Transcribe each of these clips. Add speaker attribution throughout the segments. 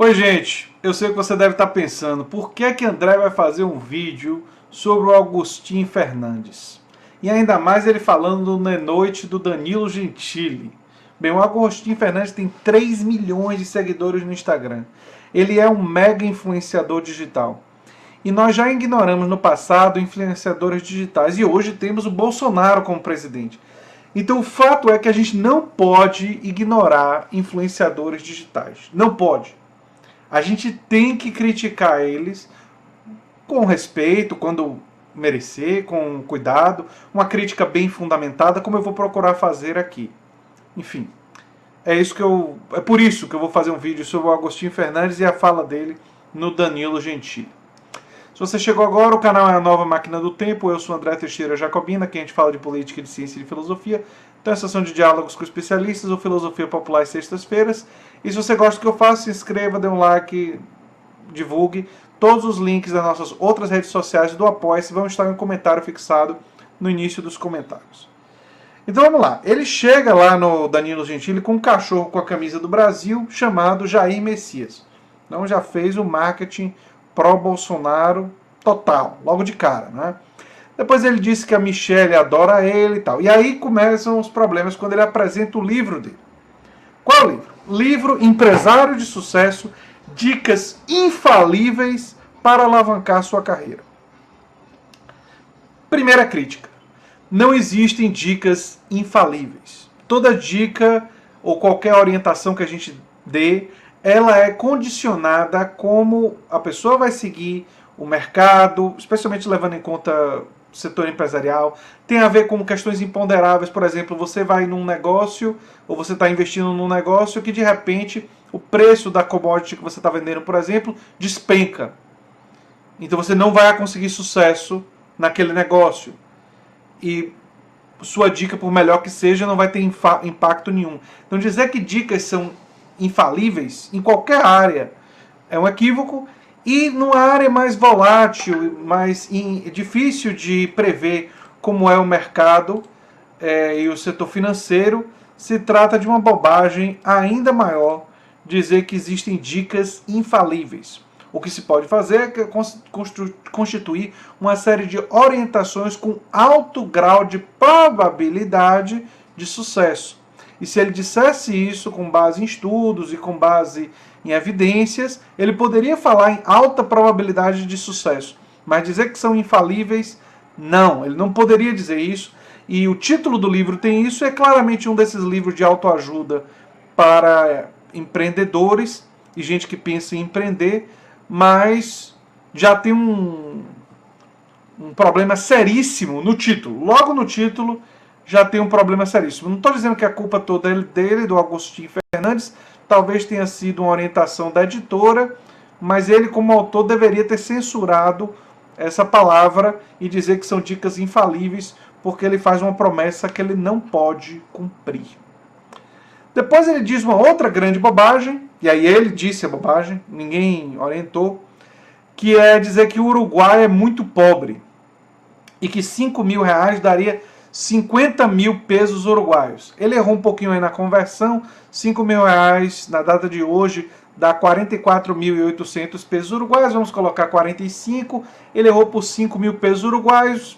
Speaker 1: Oi, gente, eu sei que você deve estar pensando, por que que André vai fazer um vídeo sobre o Agostinho Fernandes? E ainda mais ele falando na noite do Danilo Gentili. Bem, o Agostinho Fernandes tem 3 milhões de seguidores no Instagram. Ele é um mega influenciador digital. E nós já ignoramos no passado influenciadores digitais e hoje temos o Bolsonaro como presidente. Então o fato é que a gente não pode ignorar influenciadores digitais. Não pode. A gente tem que criticar eles com respeito, quando merecer, com cuidado, uma crítica bem fundamentada, como eu vou procurar fazer aqui. Enfim, é por isso que eu vou fazer um vídeo sobre o Agostinho Fernandes e a fala dele no Danilo Gentili. Se você chegou agora, o canal é a Nova Máquina do Tempo, eu sou André Teixeira Jacobina, aqui a gente fala de política, de ciência e de filosofia. Então é a sessão de diálogos com especialistas ou filosofia popular às sextas-feiras. E se você gosta do que eu faço, se inscreva, dê um like, divulgue. Todos os links das nossas outras redes sociais do Apoia-se vão estar em um comentário fixado no início dos comentários. Então vamos lá. Ele chega lá no Danilo Gentili com um cachorro com a camisa do Brasil chamado Jair Messias. Então já fez o marketing pró-Bolsonaro total, logo de cara, né? Depois ele disse que a Michelle adora ele e tal. E aí começam os problemas quando ele apresenta o livro dele. Qual livro? Livro Empresário de Sucesso, Dicas Infalíveis para Alavancar Sua Carreira. Primeira crítica. Não existem dicas infalíveis. Toda dica ou qualquer orientação que a gente dê, ela é condicionada a como a pessoa vai seguir o mercado, especialmente levando em conta o setor empresarial. Tem a ver com questões imponderáveis. Por exemplo, você vai num negócio ou você está investindo num negócio que de repente o preço da commodity que você está vendendo, por exemplo, despenca. Então você não vai conseguir sucesso naquele negócio. E sua dica, por melhor que seja, não vai ter impacto nenhum. Então dizer que dicas são infalíveis em qualquer área é um equívoco, e numa área mais volátil, mais difícil de prever, como é o mercado e o setor financeiro, se trata de uma bobagem ainda maior dizer que existem dicas infalíveis. O que se pode fazer é constituir uma série de orientações com alto grau de probabilidade de sucesso. E se ele dissesse isso com base em estudos e com base em evidências, ele poderia falar em alta probabilidade de sucesso. Mas dizer que são infalíveis, não. Ele não poderia dizer isso. E o título do livro tem isso. É claramente um desses livros de autoajuda para empreendedores e gente que pensa em empreender, mas já tem um problema seríssimo no título. Logo no título já tem um problema seríssimo. Não estou dizendo que a culpa toda é dele, do Agostinho Fernandes, talvez tenha sido uma orientação da editora, mas ele, como autor, deveria ter censurado essa palavra e dizer que são dicas infalíveis, porque ele faz uma promessa que ele não pode cumprir. Depois ele diz uma outra grande bobagem, e aí ele disse a bobagem, ninguém orientou, que é dizer que o Uruguai é muito pobre e que 5 mil reais daria 50 mil pesos uruguaios. Ele errou um pouquinho aí na conversão. 5 mil reais na data de hoje dá 44.800 pesos uruguaios. Vamos colocar 45. Ele errou por 5 mil pesos uruguaios.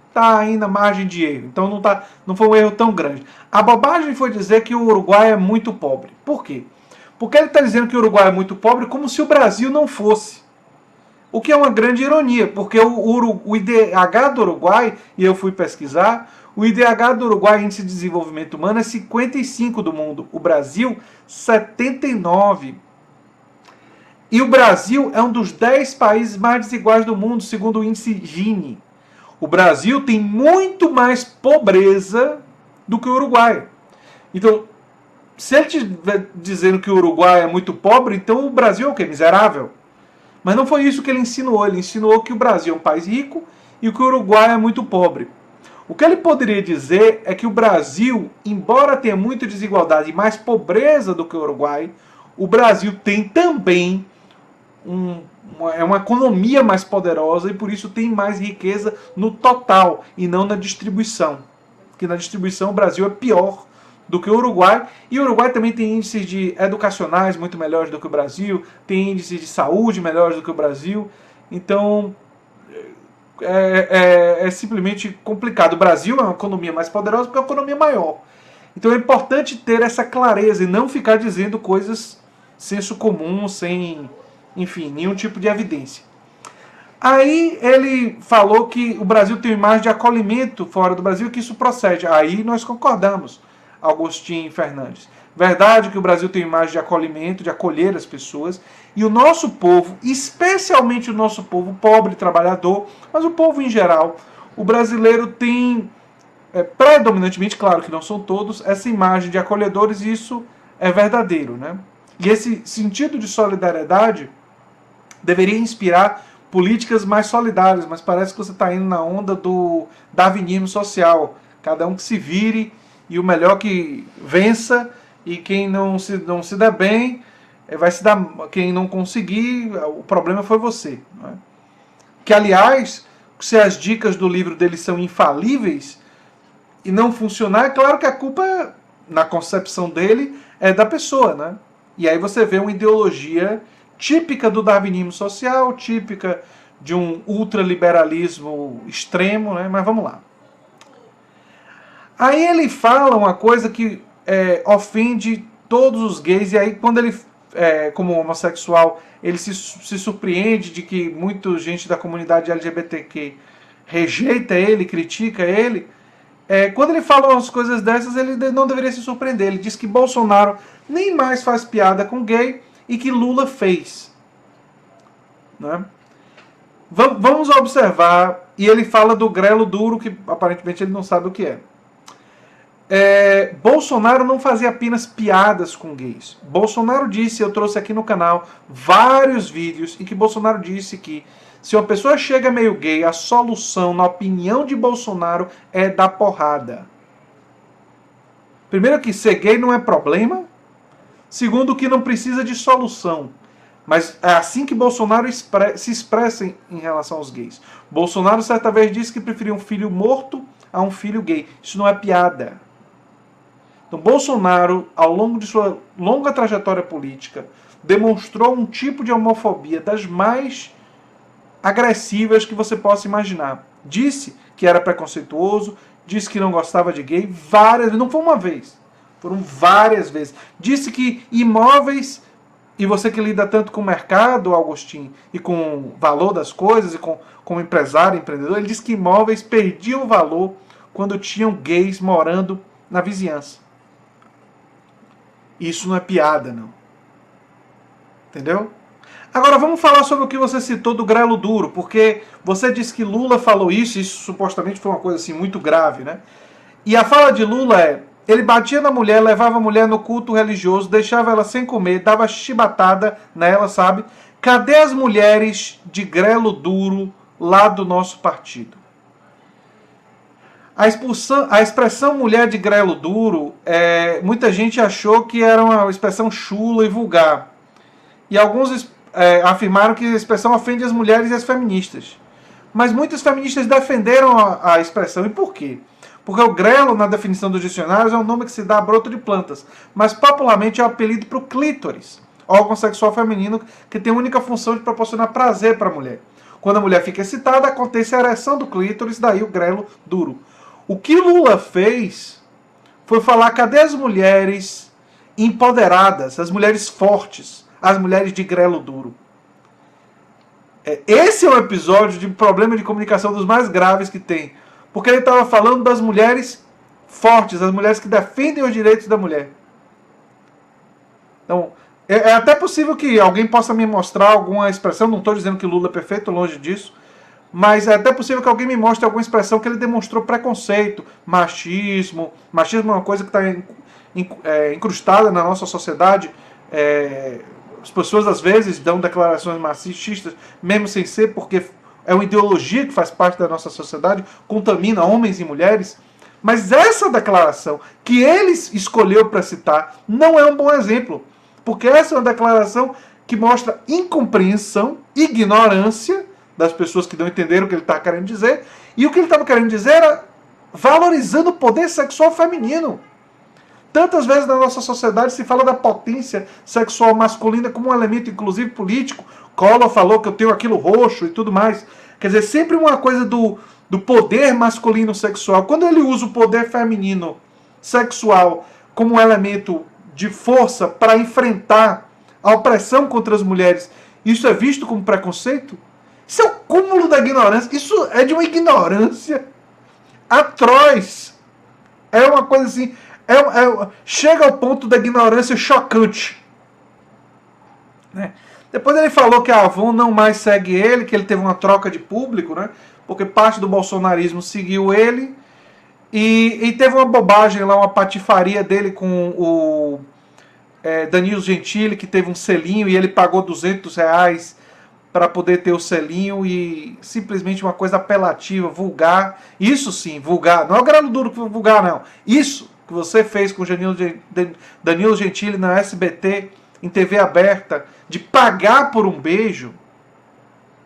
Speaker 1: Está aí na margem de erro. Então não foi um erro tão grande. A bobagem foi dizer que o Uruguai é muito pobre. Por quê? Porque ele está dizendo que o Uruguai é muito pobre como se o Brasil não fosse. O que é uma grande ironia, porque o IDH do Uruguai, e eu fui pesquisar, o IDH do Uruguai, Índice de Desenvolvimento Humano, é 55 do mundo. O Brasil, 79. E o Brasil é um dos 10 países mais desiguais do mundo, segundo o índice Gini. O Brasil tem muito mais pobreza do que o Uruguai. Então, se ele estiver dizendo que o Uruguai é muito pobre, então o Brasil é o quê? Miserável. Mas não foi isso que ele insinuou. Ele insinuou que o Brasil é um país rico e que o Uruguai é muito pobre. O que ele poderia dizer é que o Brasil, embora tenha muita desigualdade e mais pobreza do que o Uruguai, o Brasil tem também uma economia mais poderosa e por isso tem mais riqueza no total e não na distribuição. Porque na distribuição o Brasil é pior do que o Uruguai. E o Uruguai também tem índices educacionais muito melhores do que o Brasil, tem índices de saúde melhores do que o Brasil. Então, é simplesmente complicado. O Brasil é uma economia mais poderosa porque é uma economia maior. Então é importante ter essa clareza e não ficar dizendo coisas senso comum, sem, enfim, nenhum tipo de evidência. Aí ele falou que o Brasil tem uma imagem de acolhimento fora do Brasil e que isso procede. Aí nós concordamos, Agostinho Fernandes. Verdade que o Brasil tem uma imagem de acolhimento, de acolher as pessoas. E o nosso povo, especialmente o nosso povo pobre, trabalhador, mas o povo em geral, o brasileiro tem, predominantemente, claro que não são todos, essa imagem de acolhedores, e isso é verdadeiro, né? E esse sentido de solidariedade deveria inspirar políticas mais solidárias, mas parece que você está indo na onda do darwinismo social. Cada um que se vire e o melhor que vença, e quem não se der bem, vai se dar. Quem não conseguir, o problema foi você. Não é? Que, aliás, se as dicas do livro dele são infalíveis e não funcionar, é claro que a culpa, na concepção dele, é da pessoa, né? E aí você vê uma ideologia típica do darwinismo social, típica de um ultraliberalismo extremo, né? Mas vamos lá. Aí ele fala uma coisa que ofende todos os gays, e aí quando ele, como homossexual, ele se surpreende de que muita gente da comunidade LGBTQ rejeita ele, critica ele. Quando ele fala umas coisas dessas, ele não deveria se surpreender. Ele diz que Bolsonaro nem mais faz piada com gay e que Lula fez. Né? Vamos observar, e ele fala do grelo duro, que aparentemente ele não sabe o que é. Bolsonaro não fazia apenas piadas com gays. Bolsonaro disse, eu trouxe aqui no canal vários vídeos em que Bolsonaro disse que se uma pessoa chega meio gay, a solução, na opinião de Bolsonaro, é dar porrada. Primeiro que ser gay não é problema. Segundo que não precisa de solução. Mas é assim que Bolsonaro se expressa em relação aos gays. Bolsonaro certa vez disse que preferia um filho morto a um filho gay. Isso não é piada. Então Bolsonaro, ao longo de sua longa trajetória política, demonstrou um tipo de homofobia das mais agressivas que você possa imaginar. Disse que era preconceituoso, disse que não gostava de gay várias vezes, não foi uma vez, foram várias vezes. Disse que imóveis, e você que lida tanto com o mercado, Agostinho, e com o valor das coisas, e como empresário, empreendedor, ele disse que imóveis perdiam valor quando tinham gays morando na vizinhança. Isso não é piada, não. Entendeu? Agora vamos falar sobre o que você citou do grelo duro, porque você disse que Lula falou isso supostamente foi uma coisa assim muito grave, né? E a fala de Lula ele batia na mulher, levava a mulher no culto religioso, deixava ela sem comer, dava chibatada nela, sabe? Cadê as mulheres de grelo duro lá do nosso partido? A expressão mulher de grelo duro, muita gente achou que era uma expressão chula e vulgar. E alguns afirmaram que a expressão ofende as mulheres e as feministas. Mas muitas feministas defenderam a expressão. E por quê? Porque o grelo, na definição dos dicionários, é um nome que se dá a broto de plantas. Mas popularmente é o apelido para o clítoris, órgão sexual feminino que tem a única função de proporcionar prazer para a mulher. Quando a mulher fica excitada, acontece a ereção do clítoris, daí o grelo duro. O que Lula fez foi falar: cadê as mulheres empoderadas, as mulheres fortes, as mulheres de grelo duro? Esse é um episódio de problema de comunicação dos mais graves que tem. Porque ele estava falando das mulheres fortes, as mulheres que defendem os direitos da mulher. Então, é até possível que alguém possa me mostrar alguma expressão, não estou dizendo que Lula é perfeito, longe disso, mas é até possível que alguém me mostre alguma expressão que ele demonstrou preconceito, machismo. Machismo é uma coisa que está incrustada na nossa sociedade. As pessoas às vezes dão declarações machistas, mesmo sem ser, porque é uma ideologia que faz parte da nossa sociedade, contamina homens e mulheres. Mas essa declaração que ele escolheu para citar não é um bom exemplo, porque essa é uma declaração que mostra incompreensão, ignorância das pessoas que não entenderam o que ele estava querendo dizer, e o que ele estava querendo dizer era valorizando o poder sexual feminino. Tantas vezes na nossa sociedade se fala da potência sexual masculina como um elemento, inclusive, político. Collor falou que eu tenho aquilo roxo e tudo mais. Quer dizer, sempre uma coisa do poder masculino sexual. Quando ele usa o poder feminino sexual como um elemento de força para enfrentar a opressão contra as mulheres, isso é visto como preconceito? Isso é o cúmulo da ignorância. Isso é de uma ignorância atroz. É uma coisa assim... chega ao ponto da ignorância chocante. Né? Depois ele falou que a Avon não mais segue ele, que ele teve uma troca de público, né? Porque parte do bolsonarismo seguiu ele. E teve uma bobagem lá, uma patifaria dele com o Danilo Gentili, que teve um selinho e ele pagou R$200 para poder ter o selinho, e simplesmente uma coisa apelativa, vulgar. Isso sim, vulgar. Não é o grano duro que vulgar, não. Isso que você fez com o Danilo Gentili na SBT, em TV aberta, de pagar por um beijo,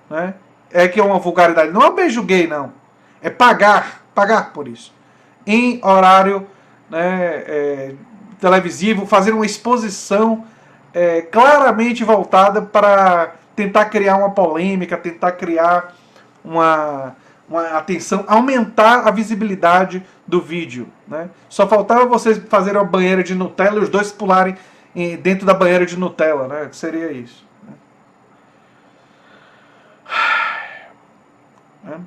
Speaker 1: né? É que é uma vulgaridade. Não é um beijo gay, não. É pagar por isso. Em horário, né, televisivo, fazer uma exposição claramente voltada para tentar criar uma polêmica, tentar criar uma atenção, aumentar a visibilidade do vídeo. Né? Só faltava vocês fazerem uma banheira de Nutella e os dois pularem dentro da banheira de Nutella, né? Seria isso. Né?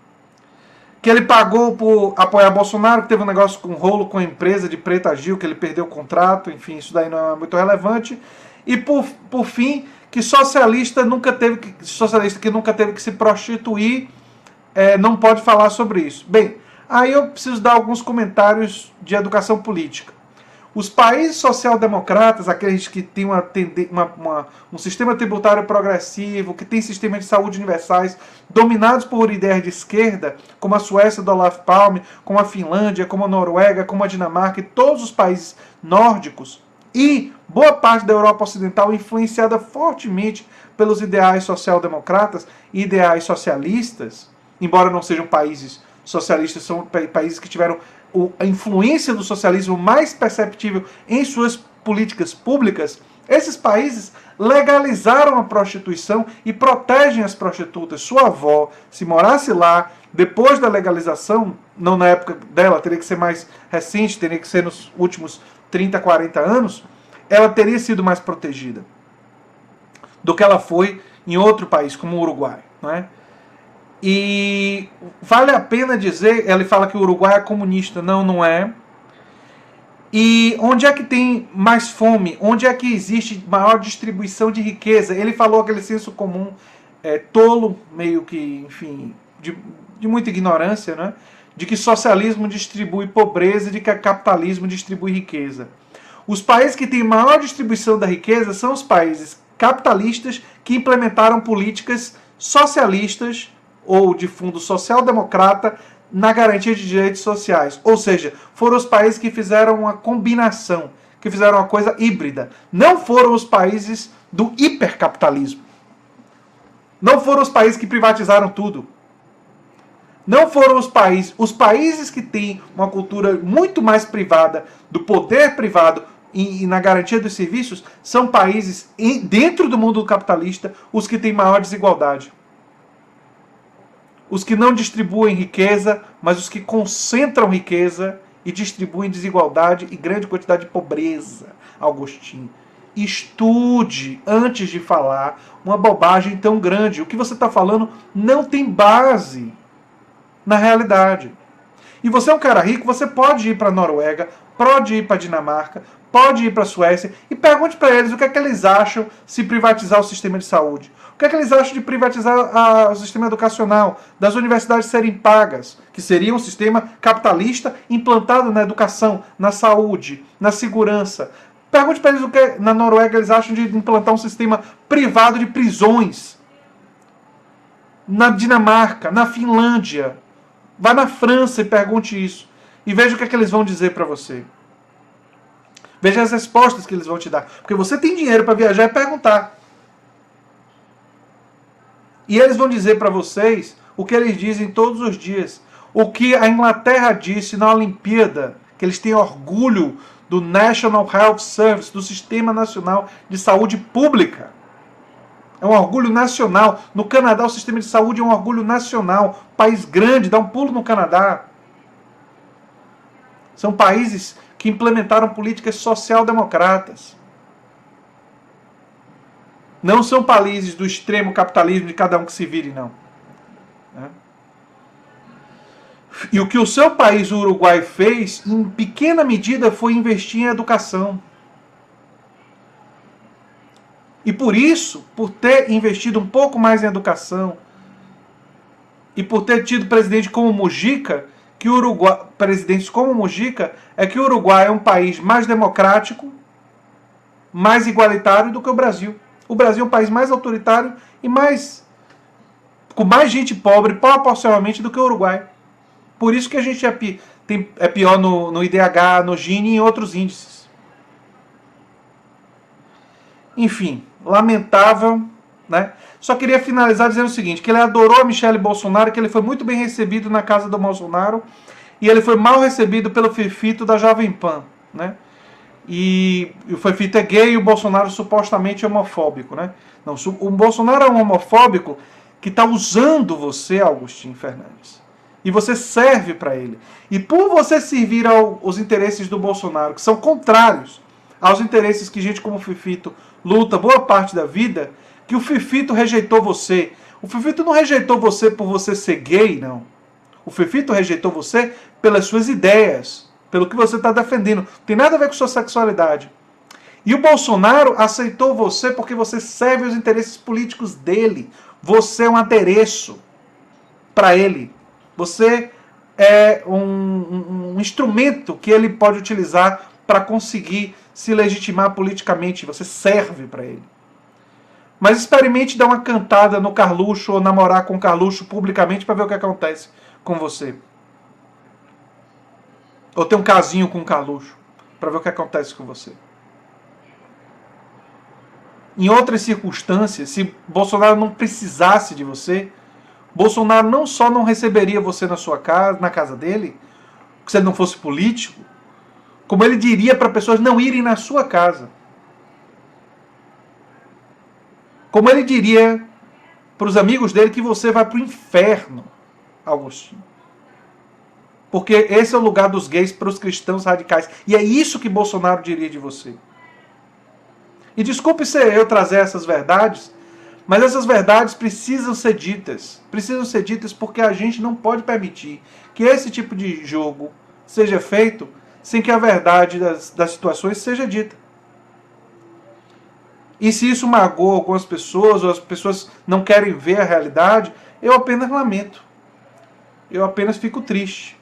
Speaker 1: Que ele pagou por apoiar Bolsonaro, que teve um negócio com rolo com a empresa de Preta Gil, que ele perdeu o contrato, enfim, isso daí não é muito relevante. E por fim, que socialista que nunca teve que se prostituir não pode falar sobre isso. Bem, aí eu preciso dar alguns comentários de educação política. Os países social-democratas, aqueles que têm um sistema tributário progressivo, que têm sistemas de saúde universais, dominados por ideias de esquerda, como a Suécia do Olaf Palme, como a Finlândia, como a Noruega, como a Dinamarca e todos os países nórdicos, e boa parte da Europa Ocidental influenciada fortemente pelos ideais social-democratas e ideais socialistas, embora não sejam países socialistas, são países que tiveram a influência do socialismo mais perceptível em suas políticas públicas. Esses países legalizaram a prostituição e protegem as prostitutas. Sua avó, se morasse lá, depois da legalização, não na época dela, teria que ser mais recente, teria que ser nos últimos 30, 40 anos, ela teria sido mais protegida do que ela foi em outro país, como o Uruguai. Não é? E vale a pena dizer, ele fala que o Uruguai é comunista. Não, não é. E onde é que tem mais fome? Onde é que existe maior distribuição de riqueza? Ele falou aquele senso comum tolo, meio que, enfim, de muita ignorância, né? De que socialismo distribui pobreza e de que capitalismo distribui riqueza. Os países que têm maior distribuição da riqueza são os países capitalistas que implementaram políticas socialistas ou de fundo social-democrata na garantia de direitos sociais. Ou seja, foram os países que fizeram uma combinação, que fizeram uma coisa híbrida. Não foram os países do hipercapitalismo. Não foram os países que privatizaram tudo. Não foram os países que têm uma cultura muito mais privada, do poder privado e na garantia dos serviços, são países, dentro do mundo capitalista, os que têm maior desigualdade. Os que não distribuem riqueza, mas os que concentram riqueza e distribuem desigualdade e grande quantidade de pobreza. Agostinho, estude antes de falar uma bobagem tão grande. O que você está falando não tem base na realidade. E você é um cara rico, você pode ir para a Noruega, pode ir para a Dinamarca, pode ir para a Suécia e pergunte para eles o que é que eles acham se privatizar o sistema de saúde. O que é que eles acham de privatizar o sistema educacional, das universidades serem pagas, que seria um sistema capitalista implantado na educação, na saúde, na segurança. Pergunte para eles o que na Noruega eles acham de implantar um sistema privado de prisões. Na Dinamarca, na Finlândia. Vá na França e pergunte isso. E veja o que é que eles vão dizer para você. Veja as respostas que eles vão te dar. Porque você tem dinheiro para viajar e perguntar. E eles vão dizer para vocês o que eles dizem todos os dias. O que a Inglaterra disse na Olimpíada, que eles têm orgulho do National Health Service, do Sistema Nacional de Saúde Pública. É um orgulho nacional. No Canadá, o sistema de saúde é um orgulho nacional. País grande, dá um pulo no Canadá. São países que implementaram políticas social-democratas. Não são países do extremo capitalismo de cada um que se vire, não. E o que o seu país, o Uruguai, fez, em pequena medida, foi investir em educação. E por isso, por ter investido um pouco mais em educação, e por ter tido presidente como Mujica, que o Uruguai, presidentes como Mujica, é que o Uruguai é um país mais democrático, mais igualitário do que o Brasil. O Brasil é um país mais autoritário e com mais gente pobre proporcionalmente do que o Uruguai. Por isso que a gente é pior no IDH, no Gini e em outros índices. Enfim, lamentável, né? Só queria finalizar dizendo o seguinte, que ele adorou a Michele Bolsonaro, que ele foi muito bem recebido na casa do Bolsonaro, e ele foi mal recebido pelo Fefito da Jovem Pan, né? E o Fefito é gay e o Bolsonaro supostamente é homofóbico, né? Não, o Bolsonaro é um homofóbico que está usando você, Augustinho Fernandes. E você serve para ele. E por você servir aos interesses do Bolsonaro, que são contrários aos interesses que gente como o Fefito luta boa parte da vida, que o Fefito rejeitou você. O Fefito não rejeitou você por você ser gay, não. O Fefito rejeitou você pelas suas ideias, pelo que você está defendendo. Não tem nada a ver com sua sexualidade. E o Bolsonaro aceitou você porque você serve os interesses políticos dele. Você é um adereço para ele. Você é um instrumento que ele pode utilizar para conseguir se legitimar politicamente. Você serve para ele. Mas experimente dar uma cantada no Carluxo ou namorar com o Carluxo publicamente para ver o que acontece com você. Ou ter um casinho com o Carluxo para ver o que acontece com você. Em outras circunstâncias, se Bolsonaro não precisasse de você, Bolsonaro não só não receberia você na sua casa, na casa dele, se ele não fosse político, como ele diria para pessoas não irem na sua casa. Como ele diria para os amigos dele que você vai para o inferno, Augustinho. Porque esse é o lugar dos gays para os cristãos radicais. E é isso que Bolsonaro diria de você. E desculpe ser eu trazer essas verdades, mas essas verdades precisam ser ditas. Precisam ser ditas porque a gente não pode permitir que esse tipo de jogo seja feito sem que a verdade das situações seja dita. E se isso magoa algumas pessoas, ou as pessoas não querem ver a realidade, eu apenas lamento. Eu apenas fico triste.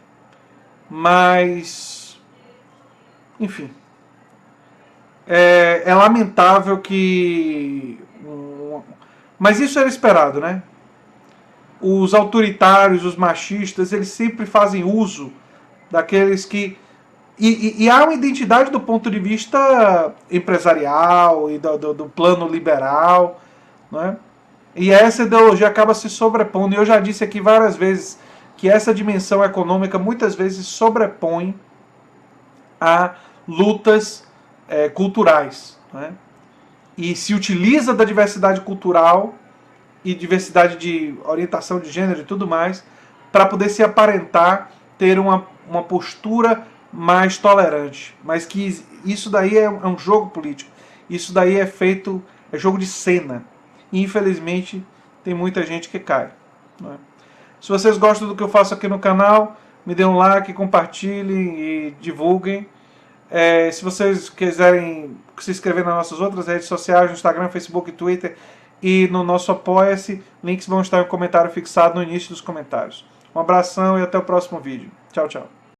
Speaker 1: Mas, enfim, é lamentável que... Mas isso era esperado, né? Os autoritários, os machistas, eles sempre fazem uso daqueles que... E há uma identidade do ponto de vista empresarial e do plano liberal, né? E essa ideologia acaba se sobrepondo. E eu já disse aqui várias vezes que essa dimensão econômica muitas vezes sobrepõe a lutas culturais, né? E se utiliza da diversidade cultural e diversidade de orientação de gênero e tudo mais para poder se aparentar ter uma postura mais tolerante. Mas que isso daí é um jogo político. Isso daí é jogo de cena. E infelizmente tem muita gente que cai, né? Se vocês gostam do que eu faço aqui no canal, me dêem um like, compartilhem e divulguem. Se vocês quiserem se inscrever nas nossas outras redes sociais, no Instagram, Facebook, Twitter e no nosso Apoia-se, links vão estar no comentário fixado no início dos comentários. Um abração e até o próximo vídeo. Tchau, tchau.